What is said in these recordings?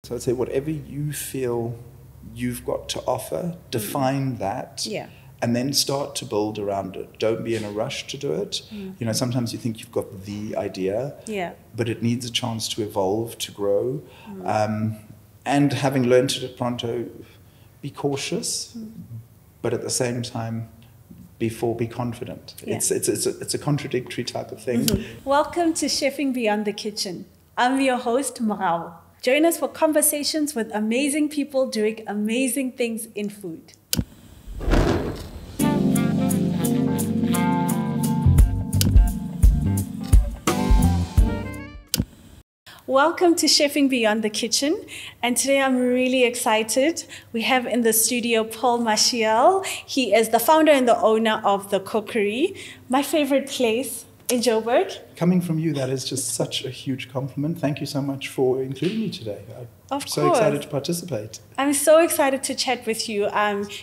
So I'd say whatever you feel you've got to offer, define that. Yeah. And then start to build around it. Don't be in a rush to do it. You know, sometimes you think you've got the idea, but it needs a chance to evolve, to grow. And having learned it at Pronto, be cautious, but at the same time, be confident. Yeah. It's a contradictory type of thing. Welcome to Chefing Beyond the Kitchen. I'm your host, Marau. Join us for conversations with amazing people doing amazing things in food. Welcome to Chefing Beyond the Kitchen, and today I'm really excited. We have in the studio Paul Maciel. He is the founder and the owner of the Cookery, my favorite place in Joburg. Coming from you, that is just such a huge compliment. Thank you so much for including me today. I'm so excited to participate. I'm so excited to chat with you.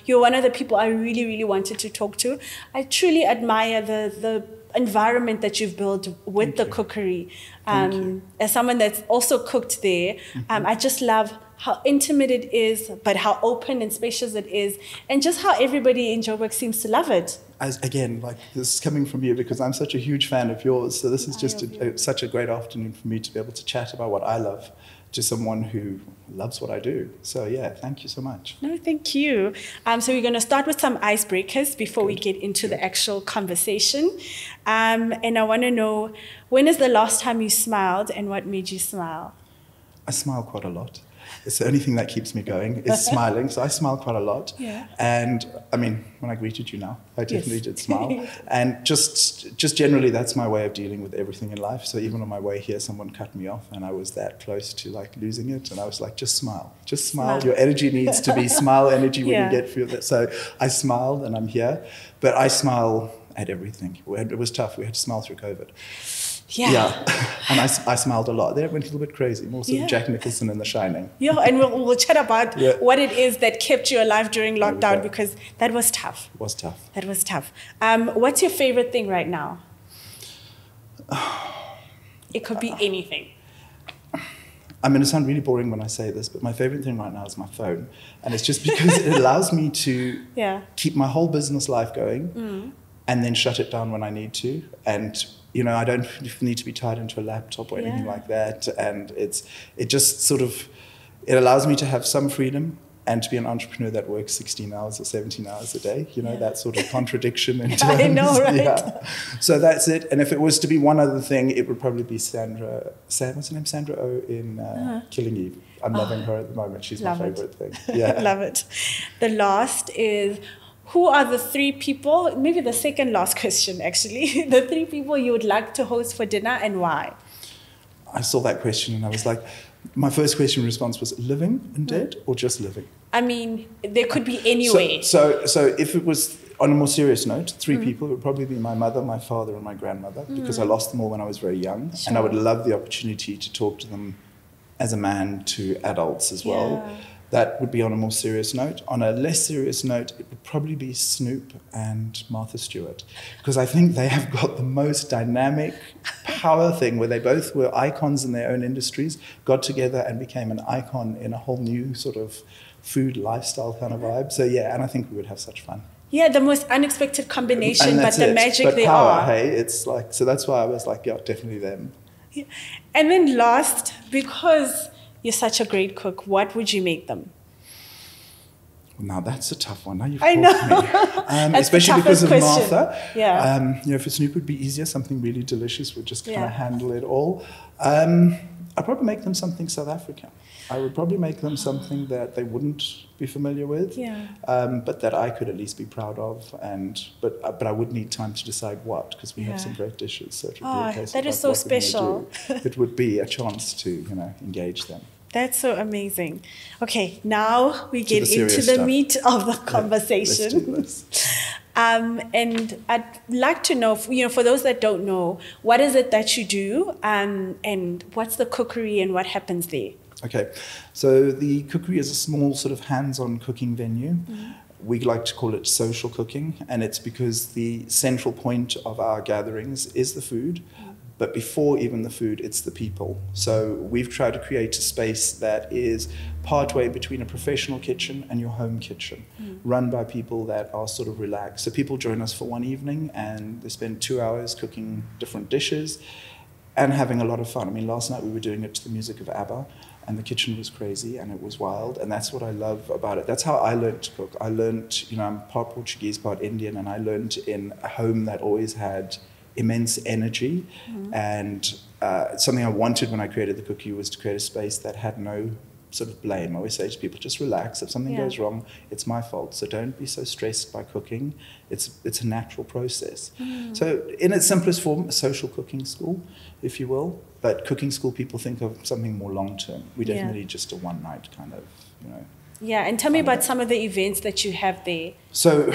You're one of the people I really wanted to talk to. I truly admire the environment that you've built with the Cookery. As someone that's also cooked there, I just love how intimate it is, but how open and spacious it is, and just how everybody in Joburg seems to love it. Again, like this is coming from you because I'm such a huge fan of yours. So this is just such a great afternoon for me to be able to chat about what I love to someone who loves what I do. So yeah, thank you so much. No, thank you. So we're going to start with some icebreakers before we get into the actual conversation. And I want to know, when is the last time you smiled and what made you smile? I smile quite a lot. It's the only thing that keeps me going is smiling. So I smile quite a lot. Yeah. And I mean, when I greeted you now, I definitely did smile. And just generally, that's my way of dealing with everything in life. So even on my way here, someone cut me off and I was that close to like losing it. And I was like, just smile. Just smile. Your energy needs to be smile energy when you get through that. So I smiled and I'm here. But I smile at everything. It was tough. We had to smile through COVID. Yeah. And I smiled a lot. They went a little bit crazy, more sort of Jack Nicholson in The Shining. Yeah, and we'll chat about what it is that kept you alive during lockdown, because that was tough. It was tough. That was tough. What's your favorite thing right now? It could be anything. I'm going to sound really boring when I say this, but my favorite thing right now is my phone. And it's just because it allows me to keep my whole business life going and then shut it down when I need to. And you know, I don't need to be tied into a laptop or anything like that. And it just sort of, it allows me to have some freedom and to be an entrepreneur that works 16 hours or 17 hours a day. You know, that sort of contradiction in terms. I know, right? So that's it. And if it was to be one other thing, it would probably be what's her name? Sandra Oh in Killing Eve. I'm loving her at the moment. She's my favorite thing. Yeah. Love it. The last is, who are the three people, maybe the second last question actually, the three people you would like to host for dinner and why? I saw that question and I was like, my first question response was living and dead or just living? I mean, there could be any way. So if it was on a more serious note, three people, it would probably be my mother, my father and my grandmother because I lost them all when I was very young. And I would love the opportunity to talk to them as a man to adults as well. That would be on a more serious note. On a less serious note, it would probably be Snoop and Martha Stewart, because I think they have got the most dynamic power thing where they both were icons in their own industries, got together and became an icon in a whole new sort of food lifestyle kind of vibe. So yeah, and I think we would have such fun. Yeah, the most unexpected combination, but the magic they are. Hey, it's like, so that's why I was like, yeah, definitely them. Yeah. And then last, because you're such a great cook, what would you make them? Now that's a tough one. Now you've I know. Me. Especially because of question. Martha. Yeah. You know, for Snoop would be easier. Something really delicious would just kind of handle it all. I'd probably make them something South African. I would probably make them something that they wouldn't be familiar with, but that I could at least be proud of. But I would need time to decide what, because we have some great dishes. So it would be a case that of is so special. It would be a chance to engage them. That's so amazing. Okay, now we get into the meat of the conversation. Let's do this. And I'd like to know, for those that don't know, what is it that you do, and what's the Cookery and what happens there? Okay, so the Cookery is a small sort of hands-on cooking venue. We like to call it social cooking, and it's because the central point of our gatherings is the food, But before even the food, it's the people. So we've tried to create a space that is partway between a professional kitchen and your home kitchen, run by people that are sort of relaxed. So people join us for one evening and they spend 2 hours cooking different dishes and having a lot of fun. I mean, last night we were doing it to the music of ABBA, and the kitchen was crazy and it was wild, and that's what I love about it. That's how I learned to cook. I learned, you know, I'm part Portuguese, part Indian, and I learned in a home that always had immense energy, and something I wanted when I created the Cookery was to create a space that had no sort of blame. I always say to people, just relax. If something goes wrong, it's my fault. So don't be so stressed by cooking. It's a natural process. So in its simplest form, a social cooking school, if you will. But cooking school, people think of something more long term. We definitely just a one night kind of, you know. Yeah, and tell me about some of the events that you have there. So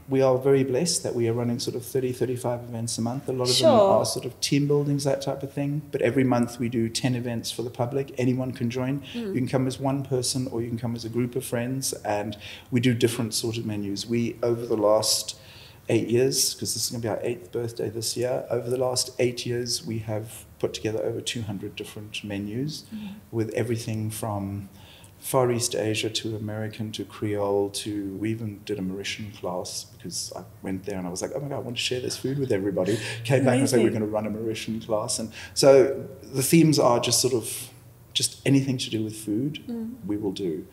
we are very blessed that we are running sort of 30, 35 events a month. A lot of them are sort of team buildings, that type of thing. But every month we do 10 events for the public. Anyone can join. You can come as one person or you can come as a group of friends. And we do different sort of menus. We, over the last 8 years, because this is going to be our 8th birthday this year, over the last 8 years we have put together over 200 different menus with everything from Far East Asia to American to Creole to, we even did a Mauritian class because I went there and I was like, oh my God, I want to share this food with everybody. Came back and said, we're going to run a Mauritian class. And so the themes are just sort of, just anything to do with food, we will do.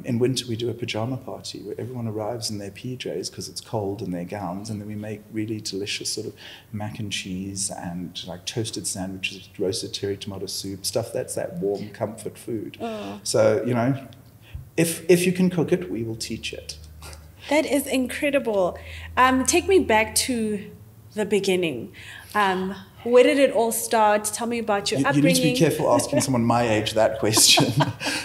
In winter, we do a pajama party where everyone arrives in their PJs because it's cold in their gowns, and then we make really delicious sort of mac and cheese and like toasted sandwiches, roasted cherry tomato soup, stuff that's that warm comfort food. So, you know, if you can cook it, we will teach it. That is incredible. Take me back to the beginning. Where did it all start? Tell me about your upbringing. You need to be careful asking someone my age that question.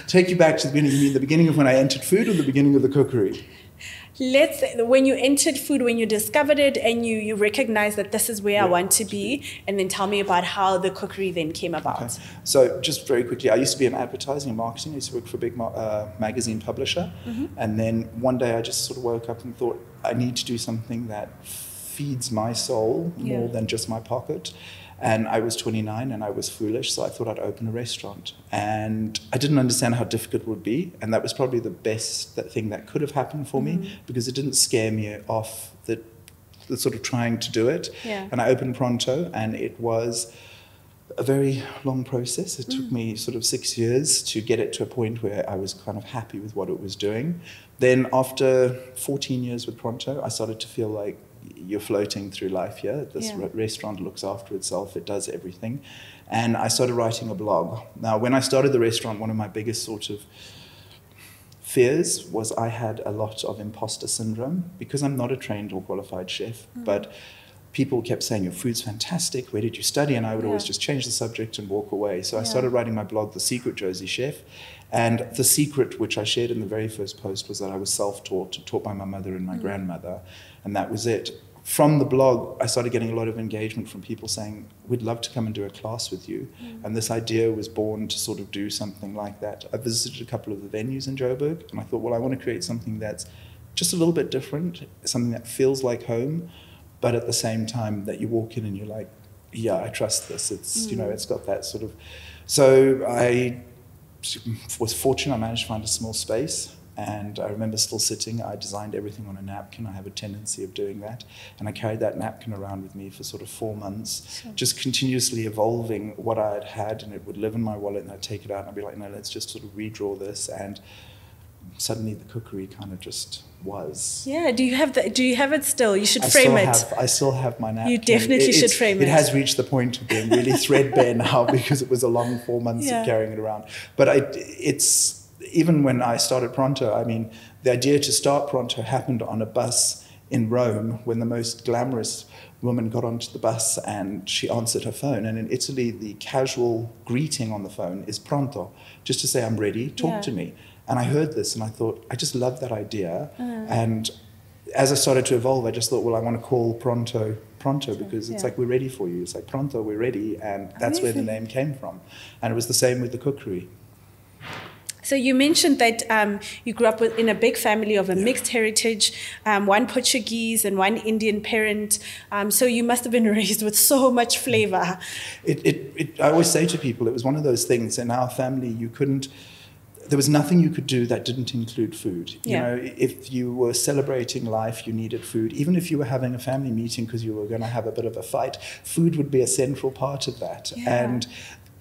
Take you back to the beginning. You mean the beginning of when I entered food or the beginning of the cookery? When you entered food, when you discovered it and you recognized that this is where I want to be, and then tell me about how the cookery then came about. Okay. So just very quickly, I used to be in advertising and marketing. I used to work for a big magazine publisher. And then one day I just sort of woke up and thought, I need to do something that feeds my soul more than just my pocket. And I was 29 and I was foolish, so I thought I'd open a restaurant. And I didn't understand how difficult it would be, and that was probably the best thing that could have happened for me, because it didn't scare me off the sort of trying to do it. And I opened Pronto, and it was a very long process. It took me sort of 6 years to get it to a point where I was kind of happy with what it was doing. Then after 14 years with Pronto, I started to feel like you're floating through life here. This restaurant looks after itself. It does everything. And I started writing a blog. Now, when I started the restaurant, one of my biggest sort of fears was I had a lot of imposter syndrome because I'm not a trained or qualified chef, but people kept saying, your food's fantastic, where did you study? And I would always just change the subject and walk away. So I started writing my blog, The Secret Jozi Chef. And the secret, which I shared in the very first post, was that I was self-taught, taught by my mother and my grandmother, and that was it. From the blog, I started getting a lot of engagement from people saying, we'd love to come and do a class with you. And this idea was born to sort of do something like that. I visited a couple of the venues in Joburg, and I thought, well, I want to create something that's just a little bit different, something that feels like home, but at the same time that you walk in and you're like, yeah, I trust this. It's, you know, it's got that sort of... So I was fortunate. I managed to find a small space, and I remember still sitting. I designed everything on a napkin. I have a tendency of doing that, and I carried that napkin around with me for sort of 4 months, just continuously evolving what I had had, and it would live in my wallet, and I'd take it out and I'd be like, no, let's just sort of redraw this, and suddenly the cookery kind of just was. Yeah, do you have it still? You should frame it. I still have my napkin. You definitely should frame it. It has reached the point of being really threadbare now because it was a long 4 months of carrying it around. But it's even when I started Pronto, I mean, the idea to start Pronto happened on a bus in Rome when the most glamorous woman got onto the bus and she answered her phone. And in Italy, the casual greeting on the phone is Pronto, just to say, I'm ready, talk to me. And I heard this and I thought, I just love that idea. And as I started to evolve, I just thought, well, I want to call Pronto because it's like, we're ready for you. It's like, Pronto, we're ready. And that's where the name came from. And it was the same with the cookery. So you mentioned that you grew up in a big family of a mixed heritage, one Portuguese and one Indian parent. So you must have been raised with so much flavor. I always say to people, it was one of those things in our family, there was nothing you could do that didn't include food. You know, if you were celebrating life, you needed food. Even if you were having a family meeting because you were going to have a bit of a fight, food would be a central part of that. And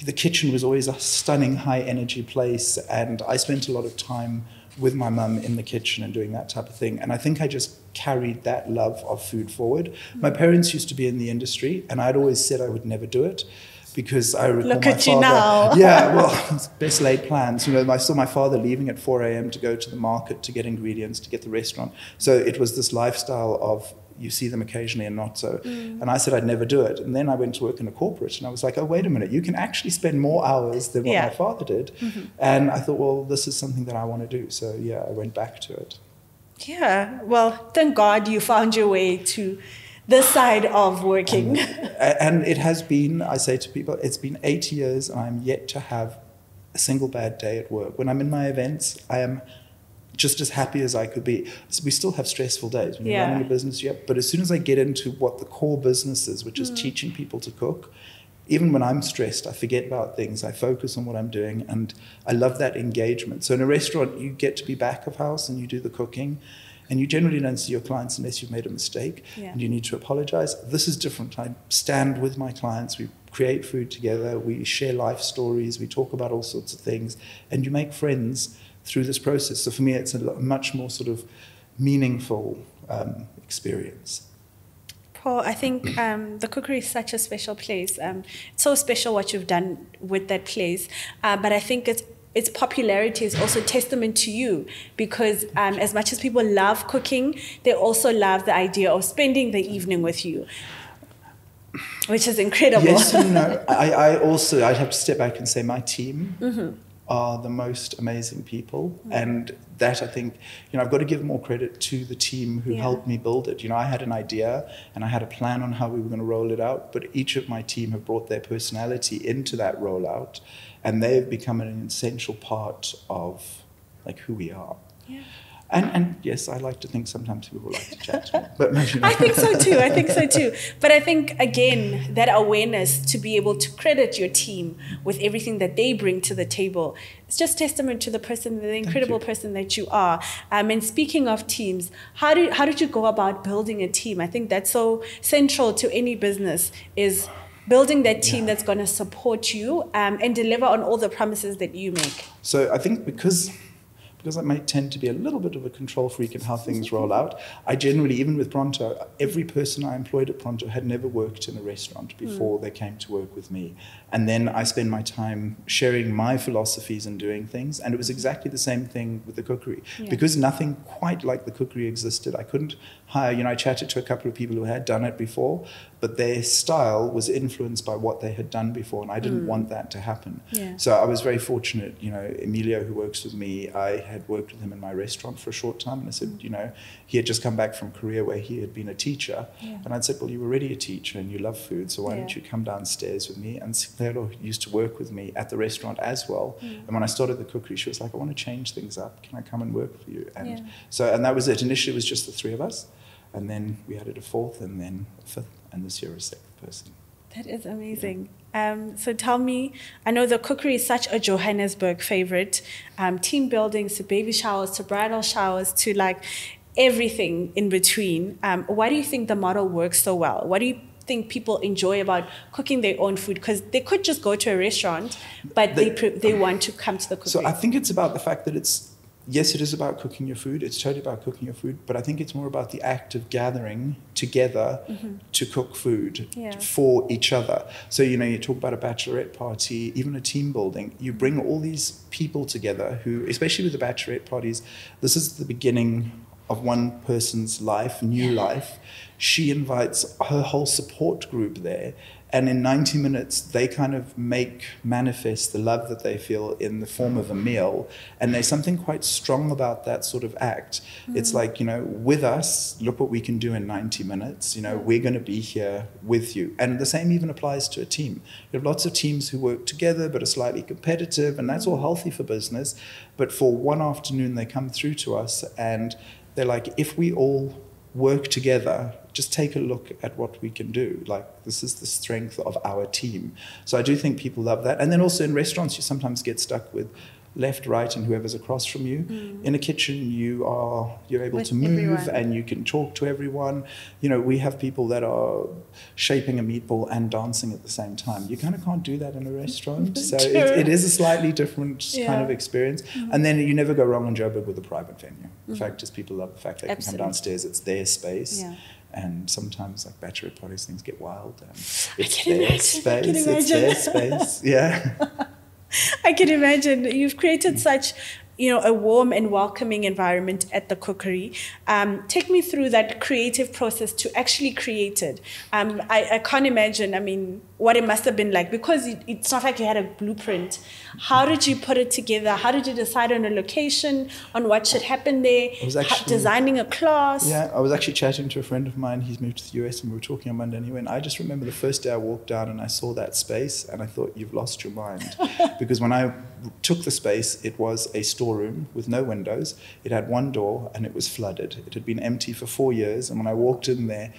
the kitchen was always a stunning high energy place. And I spent a lot of time with my mum in the kitchen and doing that type of thing. And I think I just carried that love of food forward. My parents used to be in the industry, and I'd always said I would never do it. Because I recall Look my at father, you now. Yeah, well, best laid plans. You know, I saw my father leaving at 4 a.m. to go to the market to get ingredients, to get the restaurant. So it was this lifestyle of you see them occasionally and not so. And I said I'd never do it. And then I went to work in a corporate and I was like, oh, wait a minute, you can actually spend more hours than what my father did. And I thought, well, this is something that I want to do. So yeah, I went back to it. Yeah, well, thank God you found your way to this side of working. And it has been, I say to people, it's been 8 years and I'm yet to have a single bad day at work. When I'm in my events, I am just as happy as I could be. So we still have stressful days when you're running a business, but as soon as I get into what the core business is, which is teaching people to cook, even when I'm stressed, I forget about things. I focus on what I'm doing, and I love that engagement. So in a restaurant, you get to be back of house and you do the cooking. And you generally don't see your clients unless you've made a mistake and you need to apologize. This is different. I stand with my clients. We create food together. We share life stories. We talk about all sorts of things. And you make friends through this process. So for me, it's a much more sort of meaningful experience. Paul, I think the Cookery is such a special place. It's so special what you've done with that place. But I think its popularity is also testament to you, because as much as people love cooking, they also love the idea of spending the evening with you, which is incredible. Yes and no. I'd have to step back and say my team are the most amazing people. And that, I think, I've got to give more credit to the team who helped me build it. I had an idea and I had a plan on how we were going to roll it out, but each of my team have brought their personality into that rollout. And they've become an essential part of who we are. Yeah. And yes, I like to think sometimes people like to chat to me, but maybe not. I think so too. But I think, again, that awareness to be able to credit your team with everything that they bring to the table, it's just testament to the incredible person that you are. And speaking of teams, how did you go about building a team? I think that's so central to any business, is building that team that's going to support you and deliver on all the promises that you make. So I think because I may tend to be a little bit of a control freak in how things roll out, I generally, even with Pronto, every person I employed at Pronto had never worked in a restaurant before they came to work with me. And then I spend my time sharing my philosophies and doing things. And it was exactly the same thing with the Cookery. Yeah. Because nothing quite like the Cookery existed, I couldn't hire, I chatted to a couple of people who had done it before, but their style was influenced by what they had done before, and I didn't want that to happen. Yeah. So I was very fortunate, Emilio, who works with me, I had worked with him in my restaurant for a short time, and I said, he had just come back from Korea where he had been a teacher, and I'd said, well, you were already a teacher and you love food, so why don't you come downstairs with me? And Claire used to work with me at the restaurant as well, and when I started the Cookery, she was like, I want to change things up, can I come and work for you? And and that was it. Initially it was just the three of us, and then we added a fourth, and then a fifth, and this year a sixth person. That is amazing. So tell me, I know the Cookery is such a Johannesburg favorite. Team buildings to baby showers to bridal showers to everything in between. Why do you think the model works so well? What do you think people enjoy about cooking their own food? Because they could just go to a restaurant, but they want to come to the Cookery. So I think it's about the fact that yes, it is about cooking your food. It's totally about cooking your food. But I think it's more about the act of gathering together to cook food for each other. So, you talk about a bachelorette party, even a team building. You bring all these people together who, especially with the bachelorette parties, this is the beginning of one person's life, new life. She invites her whole support group there. And in 90 minutes, they kind of manifest the love that they feel in the form of a meal. And there's something quite strong about that sort of act. It's like, with us, look what we can do in 90 minutes. We're going to be here with you. And the same even applies to a team. You have lots of teams who work together but are slightly competitive, and that's all healthy for business. But for one afternoon, they come through to us and they're like, if we all work together, just take a look at what we can do. Like, this is the strength of our team. So I do think people love that. And then also in restaurants, you sometimes get stuck with left, right, and whoever's across from you. In a kitchen, you're able to move and you can talk to everyone. We have people that are shaping a meatball and dancing at the same time. You kind of can't do that in a restaurant. So it is a slightly different kind of experience. And then you never go wrong in Joburg with a private venue. The fact is, people love the fact they can come downstairs. It's their space. And sometimes, like bachelorette parties, things get wild. And it's their space. It's their space. Yeah. I can imagine. You've created such, a warm and welcoming environment at the Cookery. Take me through that creative process to actually create it. I can't imagine, what it must have been like, because it's not like you had a blueprint. How did you put it together? How did you decide on a location, on what should happen there? Designing a class? Yeah, I was actually chatting to a friend of mine. He's moved to the US, and we were talking on Monday anyway. And I just remember the first day I walked down and I saw that space, and I thought, you've lost your mind. Because when I took the space, it was a storeroom with no windows. It had one door and it was flooded. It had been empty for 4 years. And when I walked in there,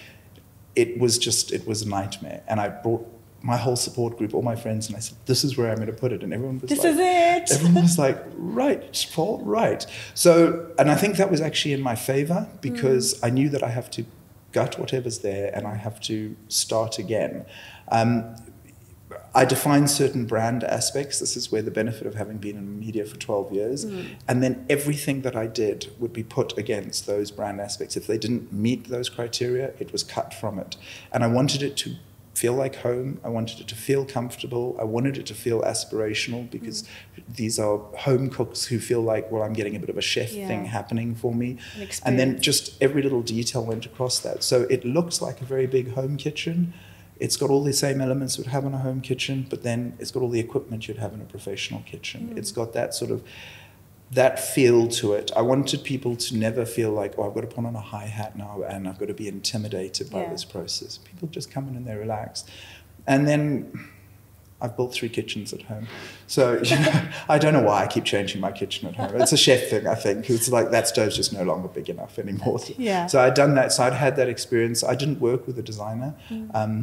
it was a nightmare. And I brought my whole support group, all my friends, and I said, this is where I'm going to put it. And everyone was this is it. Everyone was like, right, Paul, right. So, and I think that was actually in my favor, because I knew that I have to gut whatever's there and I have to start again. I define certain brand aspects. This is where the benefit of having been in media for 12 years. And then everything that I did would be put against those brand aspects. If they didn't meet those criteria, it was cut from it. And I wanted it to feel like home. I wanted it to feel comfortable. I wanted it to feel aspirational, because these are home cooks who feel like, well, I'm getting a bit of a chef thing happening for me. And then just every little detail went across that. So it looks like a very big home kitchen. It's got all the same elements you'd have in a home kitchen, but then it's got all the equipment you'd have in a professional kitchen. It's got that sort of, that feel to it. I wanted people to never feel like, oh, I've got to put on a high hat now and I've got to be intimidated by this process. People just come in and they're relaxed. And then I've built 3 kitchens at home. So I don't know why I keep changing my kitchen at home. It's a chef thing, I think. It's like that stove's just no longer big enough anymore. So I'd done that. So I'd had that experience. I didn't work with a designer.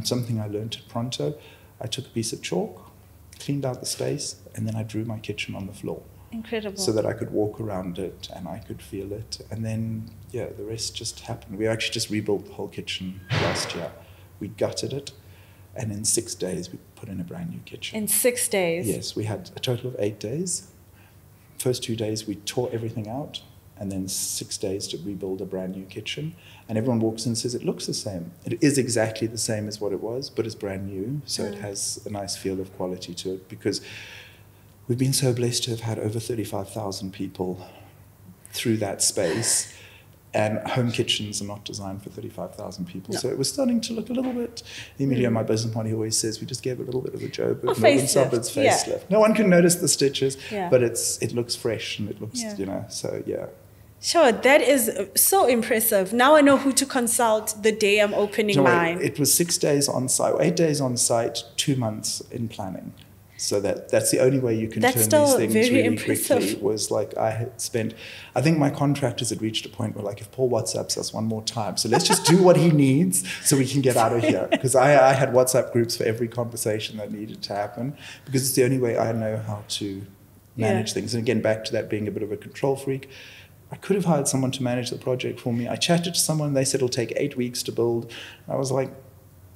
Something I learned at Pronto. I took a piece of chalk, cleaned out the space, and then I drew my kitchen on the floor. Incredible. So that I could walk around it and I could feel it. And then, the rest just happened. We actually just rebuilt the whole kitchen last year. We gutted it. And in 6 days, we put in a brand new kitchen. In 6 days? Yes, we had a total of 8 days. First 2 days, we tore everything out, and then 6 days to rebuild a brand new kitchen. And everyone walks in and says, it looks the same. It is exactly the same as what it was, but it's brand new. So it has a nice feel of quality to it, because we've been so blessed to have had over 35,000 people through that space. And home kitchens are not designed for 35,000 people. So it was starting to look a little bit, Emilio, my business partner, always says, we just gave a little bit of a Joburg Northern Suburbs facelift. No one can notice the stitches, but it looks fresh and it looks, so Sure, that is so impressive. Now I know who to consult the day I'm opening mine. It was 6 days on site, 8 days on site, 2 months in planning. So that's the only way you can turn these things really quickly. Was like I think my contractors had reached a point where, like, if Paul WhatsApps us one more time, so let's just do what he needs so we can get out of here. Because I had WhatsApp groups for every conversation that needed to happen, because it's the only way I know how to manage things. And again, back to that being a bit of a control freak, I could have hired someone to manage the project for me. I chatted to someone, they said it'll take 8 weeks to build. I was like,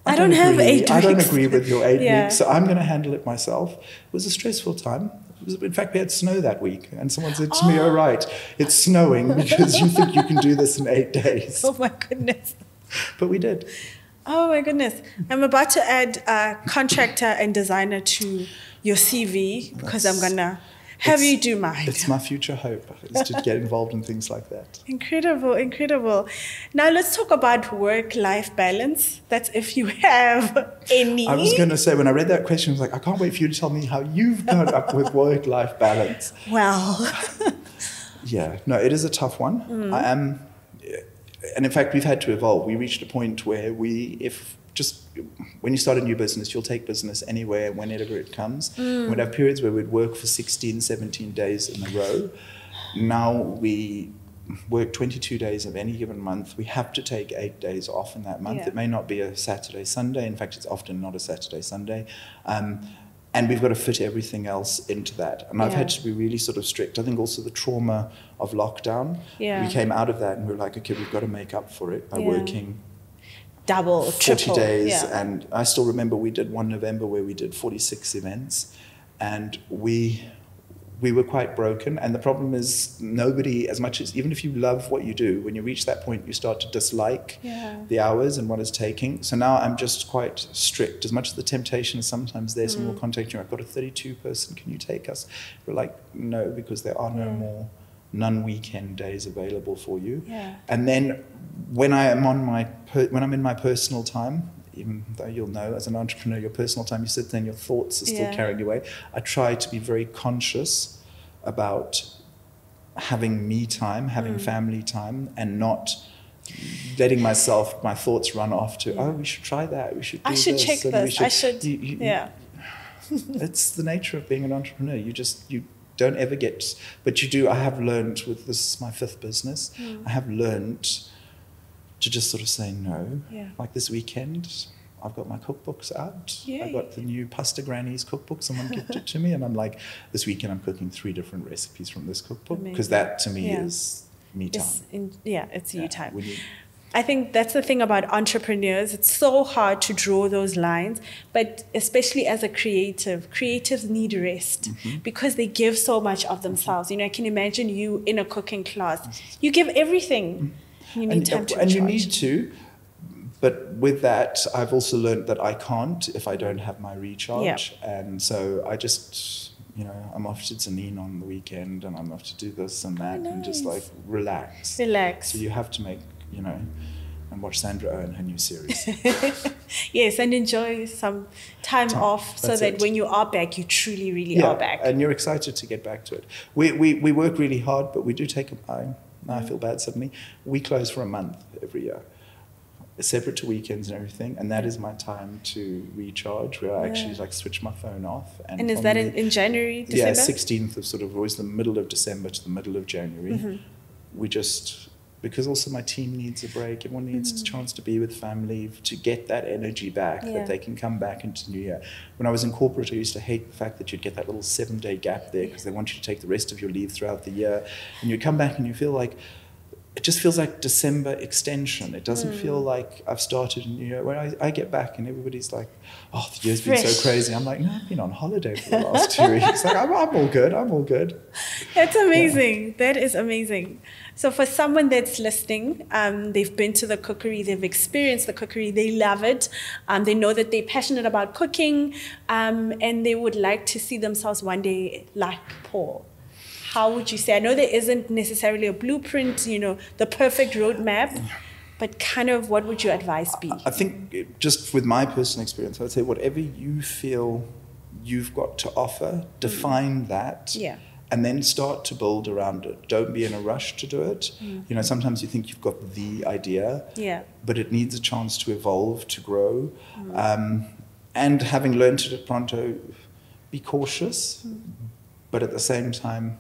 I don't have 8 weeks. I don't agree with your 8 weeks, so I'm going to handle it myself. It was a stressful time. In fact, we had snow that week, and someone said to me, oh, right, it's snowing because you think you can do this in 8 days. Oh, my goodness. But we did. Oh, my goodness. I'm about to add contractor and designer to your CV, because I'm going to have you do mind. It's my future hope, is to get involved in things like that. Incredible, incredible. Now let's talk about work-life balance. That's if you have any. I was going to say, when I read that question, I was like, I can't wait for you to tell me how you've gone up with work-life balance. Well. Yeah, no, it is a tough one. And in fact, we've had to evolve. We reached a point where when you start a new business, you'll take business anywhere, whenever it comes. We'd have periods where we'd work for 16, 17 days in a row. Now we work 22 days of any given month. We have to take 8 days off in that month. Yeah. It may not be a Saturday, Sunday. In fact, it's often not a Saturday, Sunday. And we've got to fit everything else into that. And I've had to be really sort of strict. I think also the trauma of lockdown, we came out of that and we were like, okay, we've got to make up for it by working double, 40 triple days. Yeah. And I still remember we did one November where we did 46 events, and we were quite broken. And the problem is, nobody, as much as, even if you love what you do, when you reach that point, you start to dislike the hours and what it's taking. So now I'm just quite strict. As much as the temptation is sometimes there, someone will contact you, I've got a 32 person, can you take us? We're like, no, because there are no more non-weekend days available for you. Yeah. And then when I'm in my personal time, even though you'll know as an entrepreneur, your personal time, you sit there and your thoughts are still carrying you away. I try to be very conscious about having me time, having family time, and not letting my thoughts run off to, oh, we should try that, we should do this. I should check this, It's the nature of being an entrepreneur. You don't ever get, but you do. I have learned this is my 5th business, I have learned to just sort of say no. Like this weekend, I've got my cookbooks out. Yay. I got the new Pasta Granny's cookbook. Someone gifted it to me, and I'm like, this weekend I'm cooking 3 different recipes from this cookbook, because that to me is me time. It's you time. I think that's the thing about entrepreneurs. It's so hard to draw those lines, but especially as a creatives need rest because they give so much of themselves. You know, I can imagine you in a cooking class. You give everything. You need time to recharge. And you need to, but with that, I've also learned that I can't if I don't have my recharge. And so I just, I'm off to Zanin on the weekend, and I'm off to do this and that, and just like relax. Relax. So you have to make, and watch Sandra Oh and her new series. Yes, and enjoy some time off so that when you are back, you truly, really are back. And you're excited to get back to it. We work really hard, but we do take now I feel bad suddenly. We close for a month every year, separate to weekends and everything, and that is my time to recharge, where I actually switch my phone off. And is that in January, December? Yeah, 16th of sort of always the middle of December to the middle of January. We just, because also my team needs a break, everyone needs a chance to be with family, to get that energy back, that they can come back into the new year. When I was in corporate, I used to hate the fact that you'd get that little 7-day gap there, because they want you to take the rest of your leave throughout the year, and you come back and you feel like, it just feels like December extension. It doesn't feel like I've started a new year. When I get back and everybody's like, oh, the year's been so crazy. I'm like, no, I've been on holiday for the last 2 weeks. Like, I'm all good. That's amazing. Yeah. That is amazing. So for someone that's listening, they've been to the Cookery, they've experienced the Cookery, they love it. They know that they're passionate about cooking, and they would like to see themselves one day like Paul. How would you say? I know there isn't necessarily a blueprint, the perfect roadmap, but kind of what would your advice be? I think just with my personal experience, I would say whatever you feel you've got to offer, define that, and then start to build around it. Don't be in a rush to do it. Sometimes you think you've got the idea, but it needs a chance to evolve, to grow. And having learned it at Pronto, be cautious, but at the same time,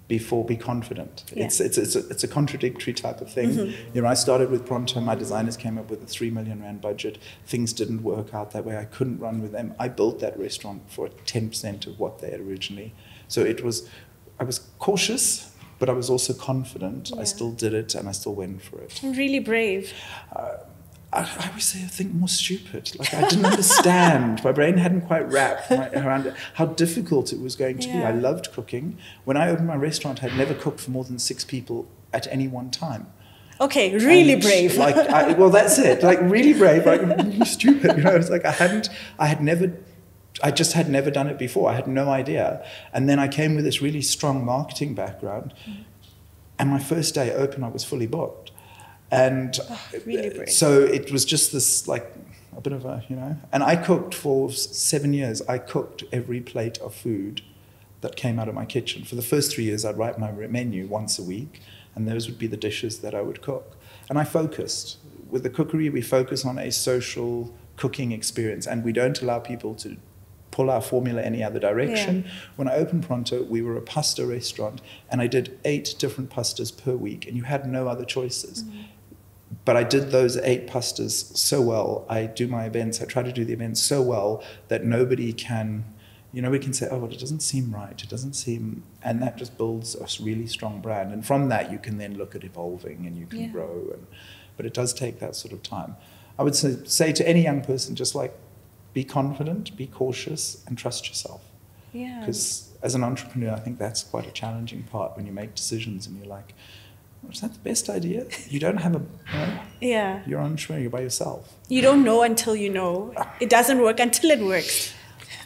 be confident. It's a contradictory type of thing. I started with Pronto. My designers came up with a 3 million rand budget. Things didn't work out that way. I couldn't run with them. I built that restaurant for 10% of what they had originally. So I was cautious, but I was also confident. I still did it, and I still went for it. Really brave. I always say I think more stupid. Like, I didn't understand. My brain hadn't quite wrapped around how difficult it was going to be. I loved cooking. When I opened my restaurant, I'd never cooked for more than 6 people at any one time. Okay, really brave. Well, that's it. Like, really brave. Like, really stupid. It's like I had never I just had never done it before. I had no idea. And then I came with this really strong marketing background. And my first day open, I was fully booked. And really brave. So it was just this, like, a bit of a, and I cooked for 7 years. I cooked every plate of food that came out of my kitchen. For the first 3 years, I'd write my menu once a week, and those would be the dishes that I would cook. And I focused. With the Cookery, we focus on a social cooking experience, and we don't allow people to pull our formula any other direction. Yeah. When I opened Pronto, we were a pasta restaurant, and I did 8 different pastas per week, and you had no other choices. But I did those 8 pastas so well. I do my events, I try to do the events so well that nobody can say, oh, well, it doesn't seem right, it doesn't seem, and that just builds a really strong brand. And from that, you can then look at evolving and you can grow. But it does take that sort of time. I would say to any young person, just like, be confident, be cautious, and trust yourself. Yeah. Because as an entrepreneur, I think that's quite a challenging part when you make decisions and you're like, is that the best idea? You don't have you're an entrepreneur, you're by yourself. You don't know until you know. It doesn't work until it works.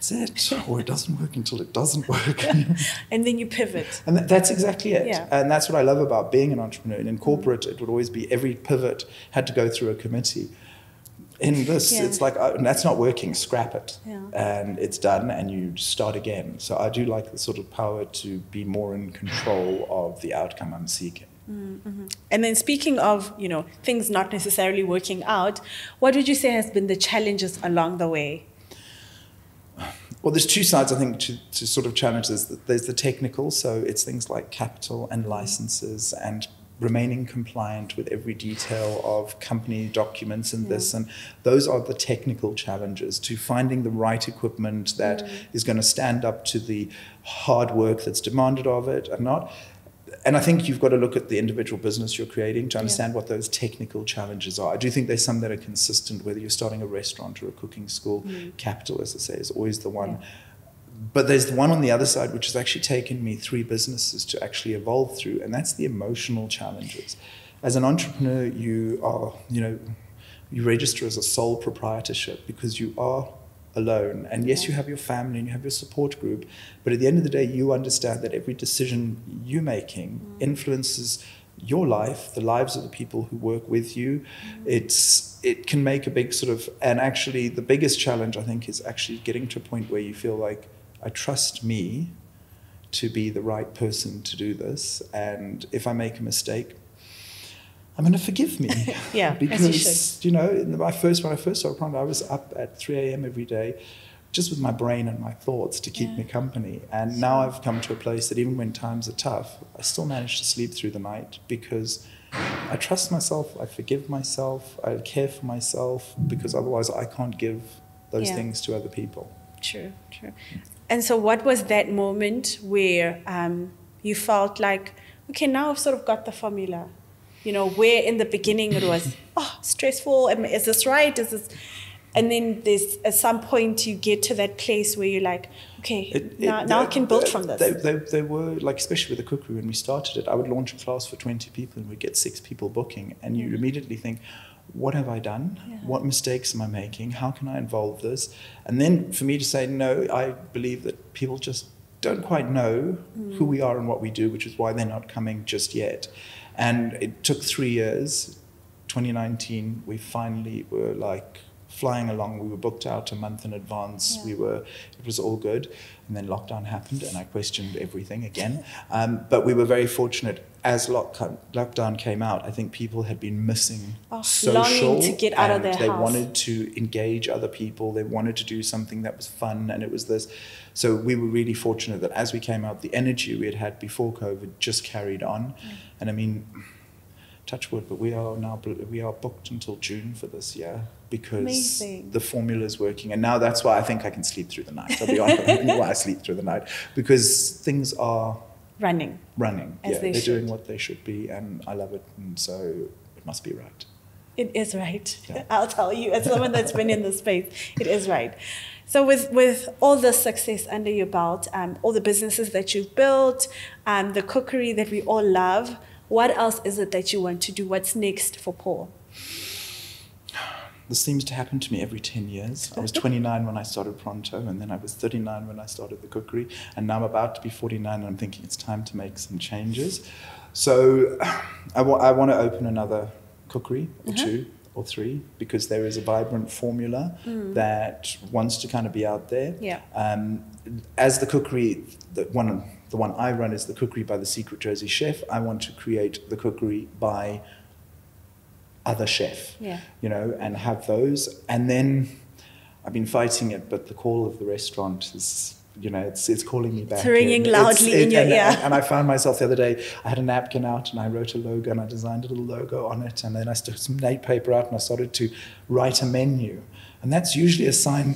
That's it. Or it doesn't work until it doesn't work. And then you pivot. And that's exactly it. Yeah. And that's what I love about being an entrepreneur. And in corporate, it would always be every pivot had to go through a committee. In this, it's like, that's not working, scrap it. Yeah. And it's done, and you start again. So I do like the sort of power to be more in control of the outcome I'm seeking. Mm-hmm. And then speaking of, things not necessarily working out, what would you say has been the challenges along the way? Well, there's 2 sides, I think, to sort of challenges. There's the technical, so it's things like capital and licenses and remaining compliant with every detail of company documents and this, and those are the technical challenges, to finding the right equipment that is going to stand up to the hard work that's demanded of it and not. And I think you've got to look at the individual business you're creating to understand what those technical challenges are. I do think there's some that are consistent, whether you're starting a restaurant or a cooking school. Capital, as I say, is always the one. But there's the one on the other side, which has actually taken me 3 businesses to actually evolve through, and that's the emotional challenges. As an entrepreneur, you are, you register as a sole proprietorship because you are alone. And yes, you have your family and you have your support group, but at the end of the day, you understand that every decision you're making influences your life, the lives of the people who work with you. It can make a big sort of, and actually the biggest challenge, I think, is actually getting to a point where you feel like, I trust me to be the right person to do this, and if I make a mistake, I'm going to forgive me. Because, when I first started Pronto, I was up at 3 a.m. every day, just with my brain and my thoughts to keep me company. And now I've come to a place that even when times are tough, I still manage to sleep through the night because I trust myself, I forgive myself, I care for myself, because otherwise I can't give those things to other people. True. And so what was that moment where you felt like, okay, now I've sort of got the formula? Where in the beginning it was, stressful, is this right? Is this... And then there's at some point you get to that place where you're like, okay, now I can build from this. They were, like, especially with the Cookery, when we started it, I would launch a class for 20 people and we'd get 6 people booking. And you immediately think, what have I done? What mistakes am I making? How can I involve this? And then for me to say, no, I believe that people just don't quite know who we are and what we do, which is why they're not coming just yet. And it took 3 years. 2019, we finally were like flying along. We were booked out a month in advance. It was all good. And then lockdown happened and I questioned everything again. But we were very fortunate. As lockdown came out, I think people had been missing social. Longing to get out of their house. They wanted to engage other people. They wanted to do something that was fun, and it was this. So we were really fortunate that as we came out, the energy we had before COVID just carried on. And I mean, touch wood, but we are booked until June for this year because the formula is working. And now that's why I think I can sleep through the night. I'll be honest, why I sleep through the night, because things are running. They're doing what they should be, and I love it, and so it must be right. It is right. I'll tell you, as someone that's been in the space, it is right. So with all the success under your belt, all the businesses that you've built, the Cookery that we all love, what else is it that you want to do? What's next for Paul? this seems to happen to me every 10 years. I was 29 when I started Pronto, and then I was 39 when I started the Cookery, and now I'm about to be 49, and I'm thinking it's time to make some changes. So I want to open another Cookery, or two, or three, because there is a vibrant formula that wants to kind of be out there. Yeah. As the Cookery, the one I run is the Cookery by the Secret Jozi Chef. I want to create the Cookery by other chef, you know, and have those. And then I've been fighting it, but the call of the restaurant is, you know, it's calling me back. It's ringing loudly in your ear. And I found myself the other day, I had a napkin out and I wrote a logo and I designed a little logo on it. And then I took some note paper out and I started to write a menu. And that's usually a sign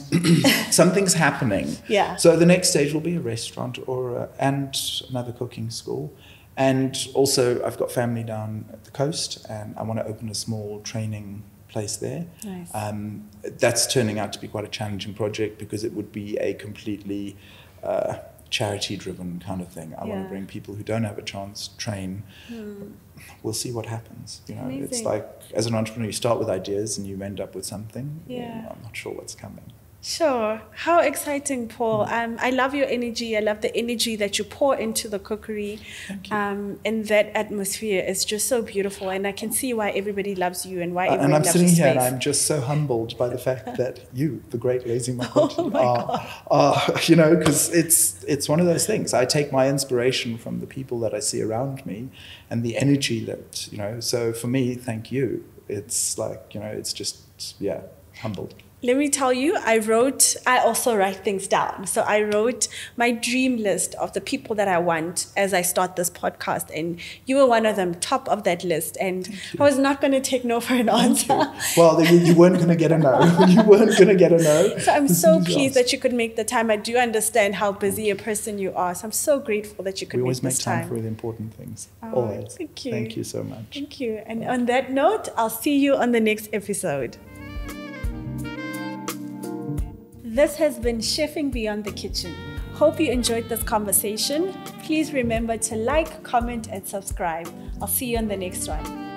something's happening. Yeah. So the next stage will be a restaurant and another cooking school. And also I've got family down at the coast and I want to open a small training place there. Nice. That's turning out to be quite a challenging project because it would be a completely charity-driven kind of thing. I want to bring people who don't have a chance, train. We'll see what happens. You know, Amazing. It's like, as an entrepreneur, you start with ideas and you end up with something. Yeah. I'm not sure what's coming. Sure. How exciting, Paul. I love your energy. I love the energy that you pour into the Cookery. Thank you. And that atmosphere is just so beautiful. And I can see why everybody loves you and why everybody and I'm loves sitting your here and space. I'm just so humbled by the fact that you, the great Lazy Oh my Makoti, you know, because it's one of those things. I take my inspiration from the people that I see around me and the energy that, you know, so for me, thank you. It's like, you know, it's just, humbled. Let me tell you, I also write things down. So I wrote my dream list of the people that I want as I start this podcast. And you were one of them, top of that list. And I was not going to take no for an answer. Well, you weren't going to get a no. You weren't going to get a no. So I'm so pleased that you could make the time. I do understand how busy a person you are. So I'm so grateful that you could make this time. We always make time for the important things. Oh, always. Thank you. Thank you so much. Thank you. And on that note, I'll see you on the next episode. This has been Chefing Beyond the Kitchen. Hope you enjoyed this conversation. Please remember to like, comment, and subscribe. I'll see you on the next one.